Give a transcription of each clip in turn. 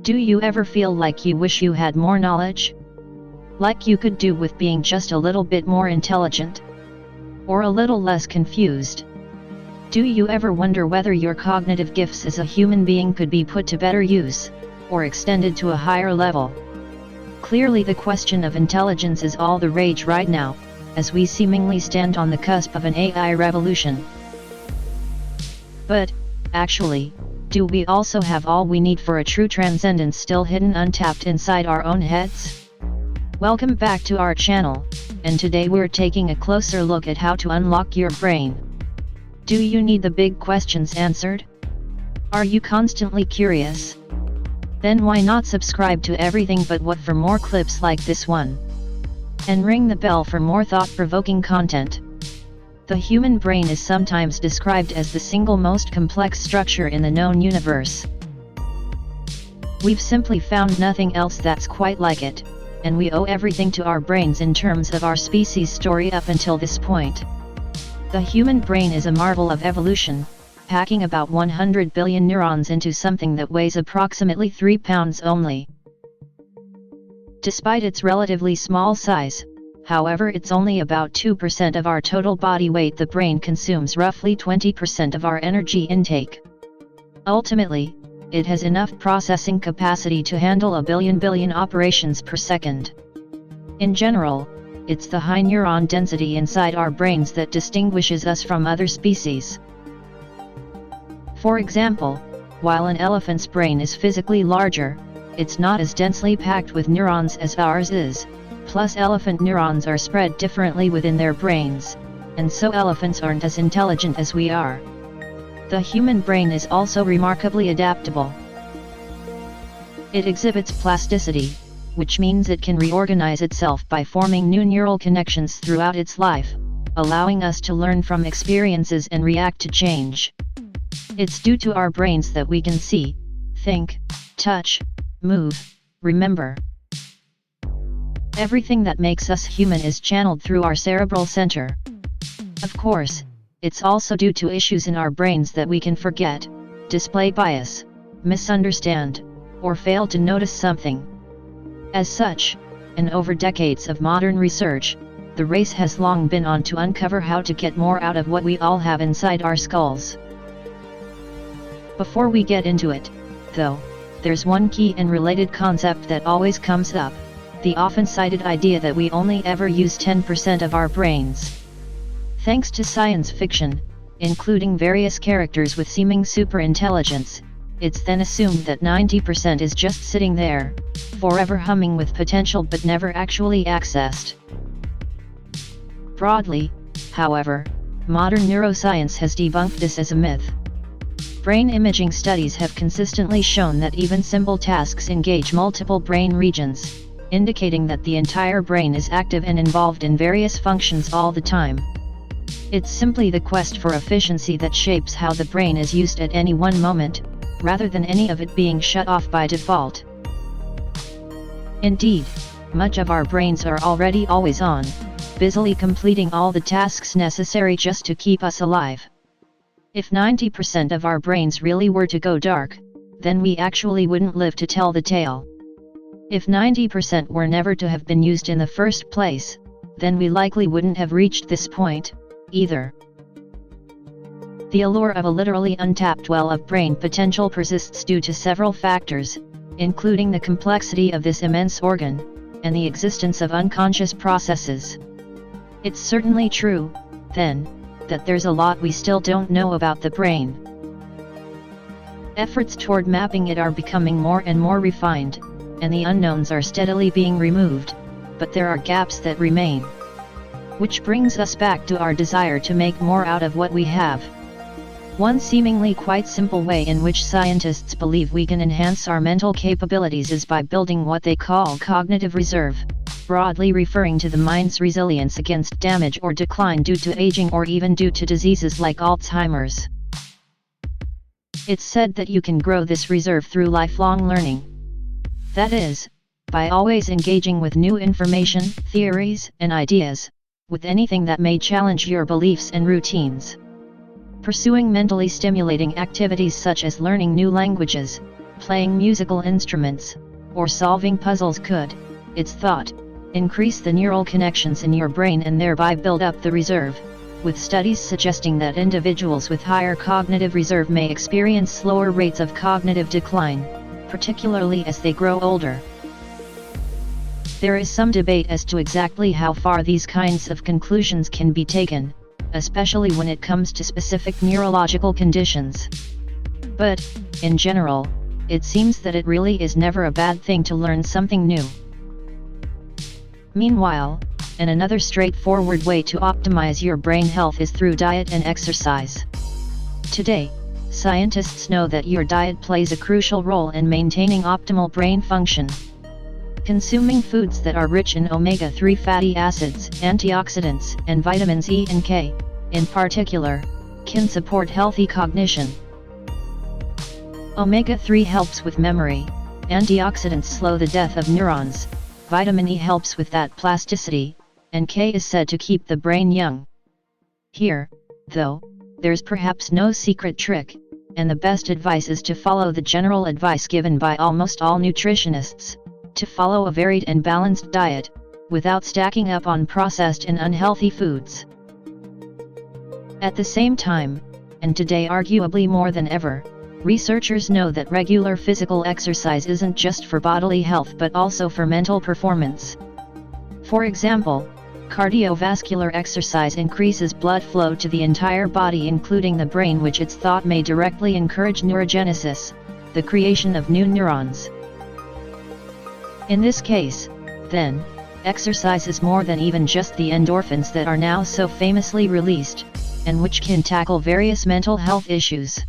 Do you ever feel like you wish you had more knowledge? Like you could do with being just a little bit more intelligent? Or a little less confused? Do you ever wonder whether your cognitive gifts as a human being could be put to better use, or extended to a higher level? Clearly the question of intelligence is all the rage right now, as we seemingly stand on the cusp of an AI revolution. But, actually, do we also have all we need for a true transcendence still hidden untapped inside our own heads? Welcome back to our channel, and today we're taking a closer look at how to unlock your brain. Do you need the big questions answered? Are you constantly curious? Then why not subscribe to Everything But What for more clips like this one? And ring the bell for more thought-provoking content. The human brain is sometimes described as the single most complex structure in the known universe. We've simply found nothing else that's quite like it, and we owe everything to our brains in terms of our species' story up until this point. The human brain is a marvel of evolution, packing about 100 billion neurons into something that weighs approximately 3 pounds only. Despite its relatively small size, however, it's only about 2% of our total body weight. The brain consumes roughly 20% of our energy intake. Ultimately, it has enough processing capacity to handle a billion operations per second. In general, it's the high neuron density inside our brains that distinguishes us from other species. For example, while an elephant's brain is physically larger, it's not as densely packed with neurons as ours is, plus elephant neurons are spread differently within their brains, and so elephants aren't as intelligent as we are. The human brain is also remarkably adaptable. It exhibits plasticity, which means it can reorganize itself by forming new neural connections throughout its life, allowing us to learn from experiences and react to change. It's due to our brains that we can see, think, touch, move, remember. Everything that makes us human is channeled through our cerebral center. Of course, it's also due to issues in our brains that we can forget, display bias, misunderstand, or fail to notice something. As such, and over decades of modern research, the race has long been on to uncover how to get more out of what we all have inside our skulls. Before we get into it, though, there's one key and related concept that always comes up: the often cited idea that we only ever use 10% of our brains. Thanks to science fiction, including various characters with seeming superintelligence, it's then assumed that 90% is just sitting there, forever humming with potential but never actually accessed. Broadly, however, modern neuroscience has debunked this as a myth. Brain imaging studies have consistently shown that even simple tasks engage multiple brain regions, indicating that the entire brain is active and involved in various functions all the time. It's simply the quest for efficiency that shapes how the brain is used at any one moment, rather than any of it being shut off by default. Indeed, much of our brains are already always on, busily completing all the tasks necessary just to keep us alive. If 90% of our brains really were to go dark, then we actually wouldn't live to tell the tale. If 90% were never to have been used in the first place, then we likely wouldn't have reached this point, either. The allure of a literally untapped well of brain potential persists due to several factors, including the complexity of this immense organ, and the existence of unconscious processes. It's certainly true, then, that there's a lot we still don't know about the brain. Efforts toward mapping it are becoming more and more refined, and the unknowns are steadily being removed, but there are gaps that remain. Which brings us back to our desire to make more out of what we have. One seemingly quite simple way in which scientists believe we can enhance our mental capabilities is by building what they call cognitive reserve, broadly referring to the mind's resilience against damage or decline due to aging or even due to diseases like Alzheimer's. It's said that you can grow this reserve through lifelong learning. That is, by always engaging with new information, theories, and ideas, with anything that may challenge your beliefs and routines. Pursuing mentally stimulating activities such as learning new languages, playing musical instruments, or solving puzzles could, it's thought, increase the neural connections in your brain and thereby build up the reserve, with studies suggesting that individuals with higher cognitive reserve may experience slower rates of cognitive decline, particularly as they grow older. There is some debate as to exactly how far these kinds of conclusions can be taken, especially when it comes to specific neurological conditions. But, in general, it seems that it really is never a bad thing to learn something new. Meanwhile, another straightforward way to optimize your brain health is through diet and exercise. Today, scientists know that your diet plays a crucial role in maintaining optimal brain function. Consuming foods that are rich in omega-3 fatty acids, antioxidants, and vitamins E and K, in particular, can support healthy cognition. Omega-3 helps with memory, antioxidants slow the death of neurons, vitamin E helps with that plasticity, and K is said to keep the brain young. Here, though, there's perhaps no secret trick, and the best advice is to follow the general advice given by almost all nutritionists, to follow a varied and balanced diet, without stacking up on processed and unhealthy foods. At the same time, and today arguably more than ever, researchers know that regular physical exercise isn't just for bodily health but also for mental performance. For example, cardiovascular exercise increases blood flow to the entire body including the brain, which it's thought may directly encourage neurogenesis, the creation of new neurons. In this case, then, exercise is more than even just the endorphins that are now so famously released, and which can tackle various mental health issues.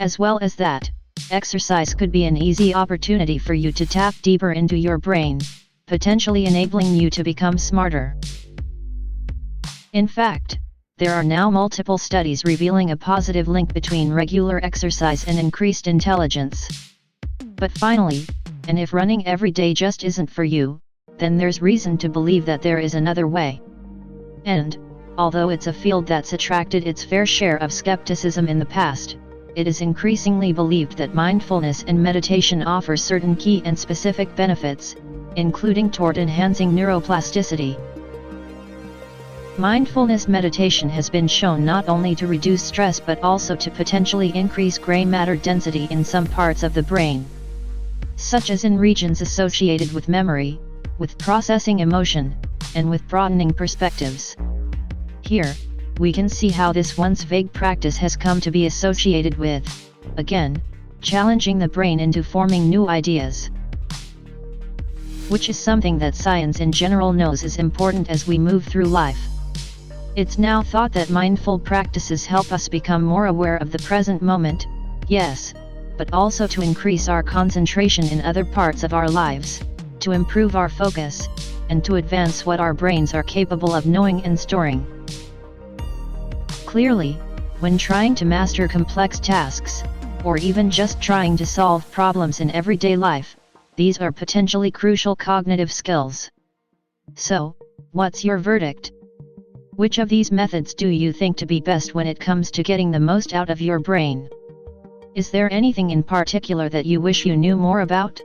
As well as that, exercise could be an easy opportunity for you to tap deeper into your brain, potentially enabling you to become smarter. In fact, there are now multiple studies revealing a positive link between regular exercise and increased intelligence. But finally, and if running every day just isn't for you, then there's reason to believe that there is another way. And, although it's a field that's attracted its fair share of skepticism in the past, it is increasingly believed that mindfulness and meditation offer certain key and specific benefits, including toward enhancing neuroplasticity. Mindfulness meditation has been shown not only to reduce stress but also to potentially increase gray matter density in some parts of the brain, such as in regions associated with memory, with processing emotion, and with broadening perspectives. Here, we can see how this once vague practice has come to be associated with, again, challenging the brain into forming new ideas. Which is something that science in general knows is important as we move through life. It's now thought that mindful practices help us become more aware of the present moment, yes, but also to increase our concentration in other parts of our lives, to improve our focus, and to advance what our brains are capable of knowing and storing. Clearly, when trying to master complex tasks, or even just trying to solve problems in everyday life, these are potentially crucial cognitive skills. So, what's your verdict? Which of these methods do you think to be best when it comes to getting the most out of your brain? Is there anything in particular that you wish you knew more about?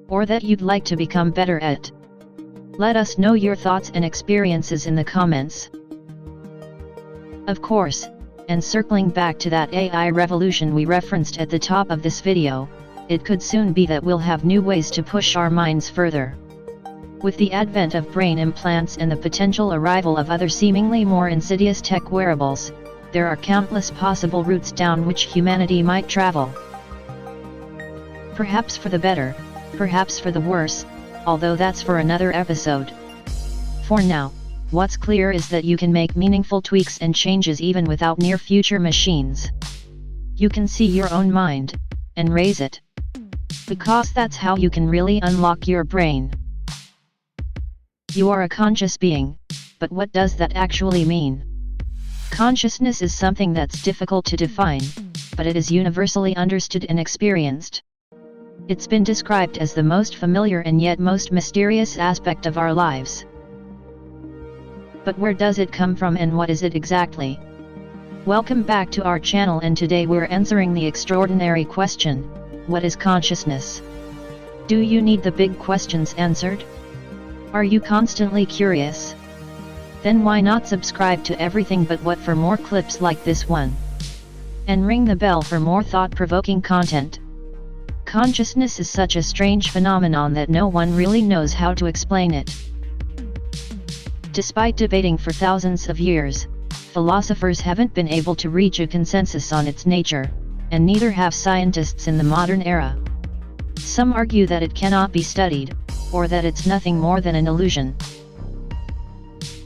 Or that you'd like to become better at? Let us know your thoughts and experiences in the comments. Of course, and circling back to that AI revolution we referenced at the top of this video, it could soon be that we'll have new ways to push our minds further. With the advent of brain implants and the potential arrival of other seemingly more insidious tech wearables, there are countless possible routes down which humanity might travel. Perhaps for the better, perhaps for the worse, although that's for another episode. For now, what's clear is that you can make meaningful tweaks and changes even without near-future machines. You can see your own mind, and raise it. Because that's how you can really unlock your brain. You are a conscious being, but what does that actually mean? Consciousness is something that's difficult to define, but it is universally understood and experienced. It's been described as the most familiar and yet most mysterious aspect of our lives. But where does it come from and what is it exactly? Welcome back to our channel, and today we're answering the extraordinary question, What is consciousness? Do you need the big questions answered? Are you constantly curious? Then why not subscribe to Everything But What for more clips like this one? And ring the bell for more thought-provoking content. Consciousness is such a strange phenomenon that no one really knows how to explain it. Despite debating for thousands of years, philosophers haven't been able to reach a consensus on its nature, and neither have scientists in the modern era. Some argue that it cannot be studied, or that it's nothing more than an illusion.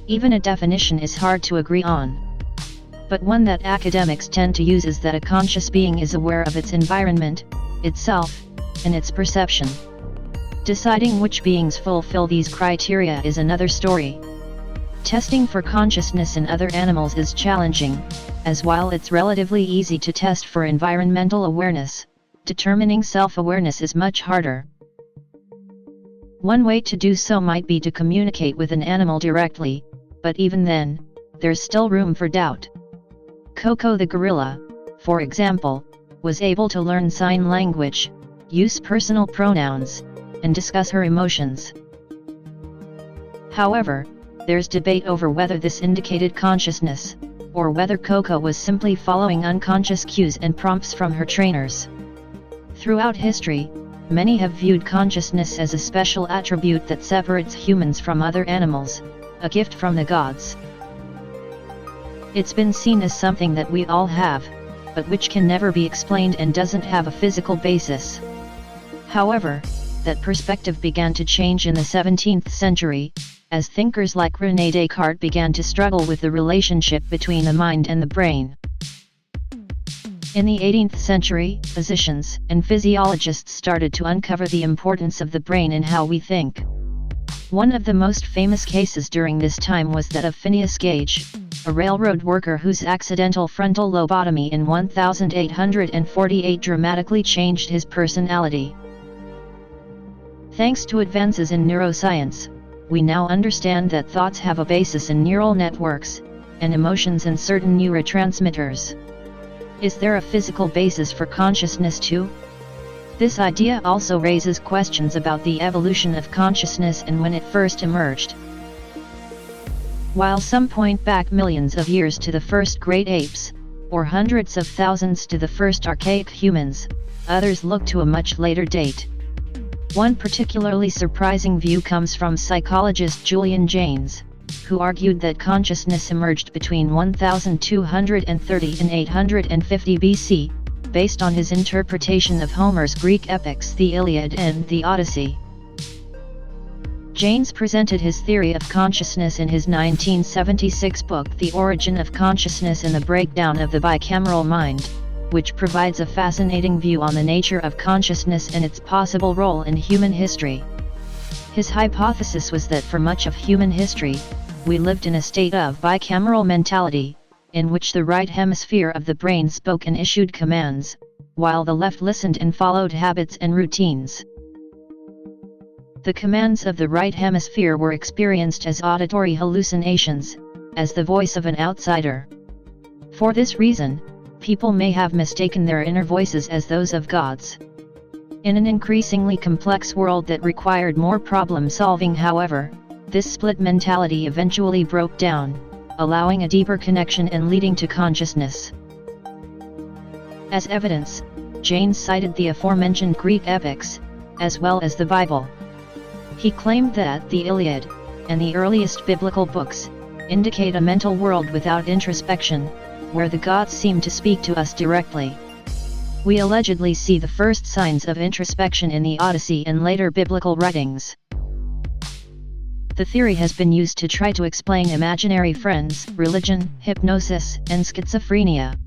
Even a definition is hard to agree on. But one that academics tend to use is that a conscious being is aware of its environment, itself, and its perception. Deciding which beings fulfill these criteria is another story. Testing for consciousness in other animals is challenging, as while it's relatively easy to test for environmental awareness, determining self-awareness is much harder. One way to do so might be to communicate with an animal directly, but even then, there's still room for doubt. Coco the gorilla, for example, was able to learn sign language, use personal pronouns, and discuss her emotions. However, there's debate over whether this indicated consciousness, or whether Coco was simply following unconscious cues and prompts from her trainers. Throughout history, many have viewed consciousness as a special attribute that separates humans from other animals, a gift from the gods. It's been seen as something that we all have, but which can never be explained and doesn't have a physical basis. However, that perspective began to change in the 17th century, as thinkers like René Descartes began to struggle with the relationship between the mind and the brain. In the 18th century, physicians and physiologists started to uncover the importance of the brain in how we think. One of the most famous cases during this time was that of Phineas Gage, a railroad worker whose accidental frontal lobotomy in 1848 dramatically changed his personality. Thanks to advances in neuroscience, we now understand that thoughts have a basis in neural networks, and emotions in certain neurotransmitters. Is there a physical basis for consciousness too? This idea also raises questions about the evolution of consciousness and when it first emerged. While some point back millions of years to the first great apes, or hundreds of thousands to the first archaic humans, others look to a much later date. One particularly surprising view comes from psychologist Julian Jaynes, who argued that consciousness emerged between 1230 and 850 BC, based on his interpretation of Homer's Greek epics the Iliad and the Odyssey. Jaynes presented his theory of consciousness in his 1976 book The Origin of Consciousness and the Breakdown of the Bicameral Mind, which provides a fascinating view on the nature of consciousness and its possible role in human history. His hypothesis was that for much of human history, we lived in a state of bicameral mentality, in which the right hemisphere of the brain spoke and issued commands, while the left listened and followed habits and routines. The commands of the right hemisphere were experienced as auditory hallucinations, as the voice of an outsider. For this reason, people may have mistaken their inner voices as those of gods. In an increasingly complex world that required more problem-solving, however, this split mentality eventually broke down, allowing a deeper connection and leading to consciousness. As evidence, Jaynes cited the aforementioned Greek epics, as well as the Bible. He claimed that the Iliad, and the earliest biblical books, indicate a mental world without introspection, where the gods seem to speak to us directly. We allegedly see the first signs of introspection in the Odyssey and later biblical writings. The theory has been used to try to explain imaginary friends, religion, hypnosis, and schizophrenia.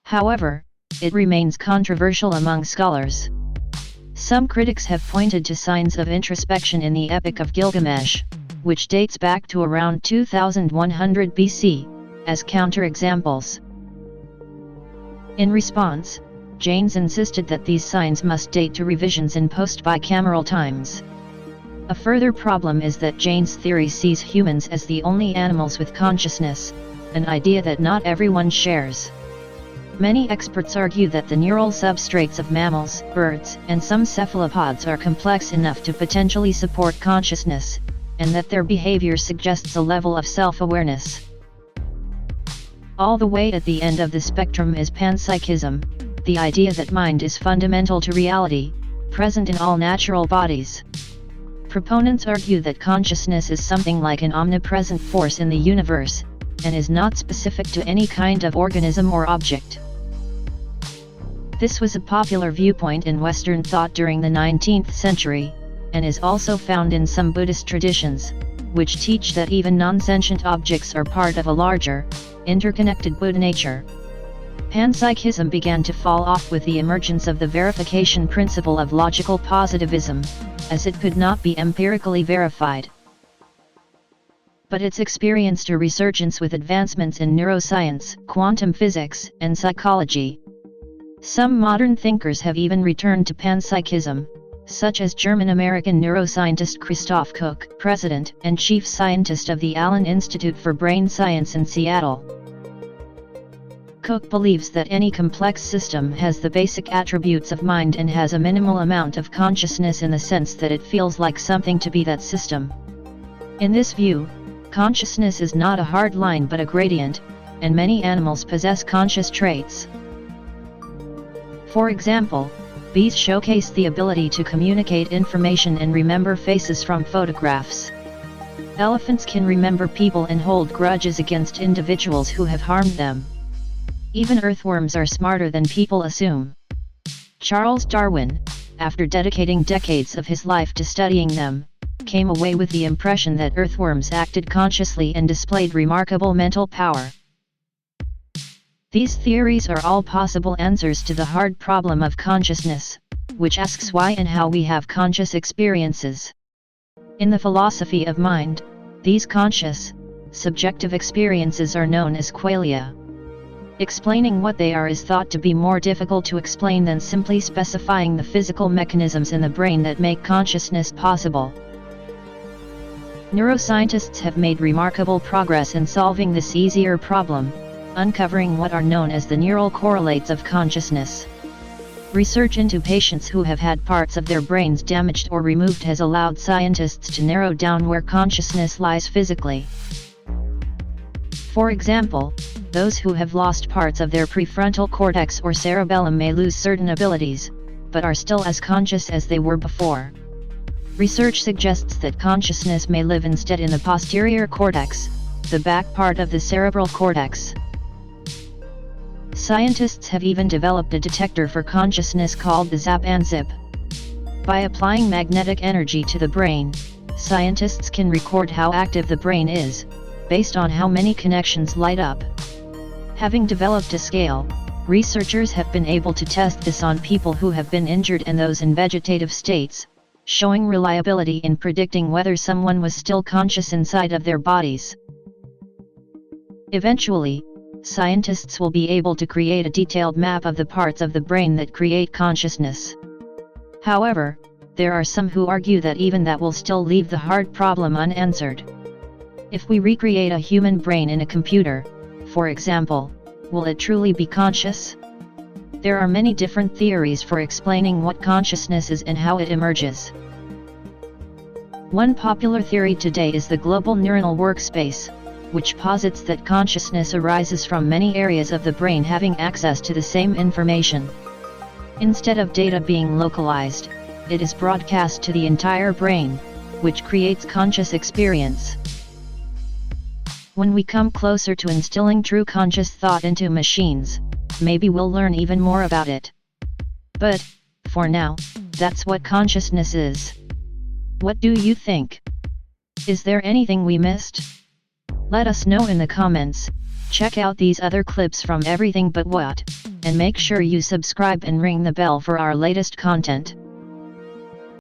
However, it remains controversial among scholars. Some critics have pointed to signs of introspection in the Epic of Gilgamesh, which dates back to around 2100 BC, as counterexamples. In response, Jaynes insisted that these signs must date to revisions in post-bicameral times. A further problem is that Jaynes' theory sees humans as the only animals with consciousness, an idea that not everyone shares. Many experts argue that the neural substrates of mammals, birds, and some cephalopods are complex enough to potentially support consciousness, and that their behavior suggests a level of self-awareness. All the way at the end of the spectrum is panpsychism, the idea that mind is fundamental to reality, present in all natural bodies. Proponents argue that consciousness is something like an omnipresent force in the universe, and is not specific to any kind of organism or object. This was a popular viewpoint in Western thought during the 19th century, and is also found in some Buddhist traditions, which teach that even non-sentient objects are part of a larger, interconnected Buddha nature. Panpsychism began to fall off with the emergence of the verification principle of logical positivism, as it could not be empirically verified. But it's experienced a resurgence with advancements in neuroscience, quantum physics, and psychology. Some modern thinkers have even returned to panpsychism, such as German-American neuroscientist Christoph Koch, president and chief scientist of the Allen Institute for Brain Science in Seattle. Koch believes that any complex system has the basic attributes of mind and has a minimal amount of consciousness in the sense that it feels like something to be that system. In this view, consciousness is not a hard line but a gradient, and many animals possess conscious traits. For example, bees showcase the ability to communicate information and remember faces from photographs. Elephants can remember people and hold grudges against individuals who have harmed them. Even earthworms are smarter than people assume. Charles Darwin, after dedicating decades of his life to studying them, came away with the impression that earthworms acted consciously and displayed remarkable mental power. These theories are all possible answers to the hard problem of consciousness, which asks why and how we have conscious experiences. In the philosophy of mind, these conscious, subjective experiences are known as qualia. Explaining what they are is thought to be more difficult to explain than simply specifying the physical mechanisms in the brain that make consciousness possible. Neuroscientists have made remarkable progress in solving this easier problem, uncovering what are known as the neural correlates of consciousness. Research into patients who have had parts of their brains damaged or removed has allowed scientists to narrow down where consciousness lies physically. For example, those who have lost parts of their prefrontal cortex or cerebellum may lose certain abilities, but are still as conscious as they were before. Research suggests that consciousness may live instead in the posterior cortex, the back part of the cerebral cortex. Scientists have even developed a detector for consciousness called the zap-and-zip. By applying magnetic energy to the brain, scientists can record how active the brain is, based on how many connections light up. Having developed a scale, researchers have been able to test this on people who have been injured and those in vegetative states, showing reliability in predicting whether someone was still conscious inside of their bodies. Eventually, scientists will be able to create a detailed map of the parts of the brain that create consciousness. However, there are some who argue that even that will still leave the hard problem unanswered. If we recreate a human brain in a computer, for example, will it truly be conscious? There are many different theories for explaining what consciousness is and how it emerges. One popular theory today is the global neuronal workspace, which posits that consciousness arises from many areas of the brain having access to the same information. Instead of data being localized, it is broadcast to the entire brain, which creates conscious experience. When we come closer to instilling true conscious thought into machines, maybe we'll learn even more about it. But, for now, that's what consciousness is. What do you think? Is there anything we missed? Let us know in the comments. Check out these other clips from Everything But What, and make sure you subscribe and ring the bell for our latest content.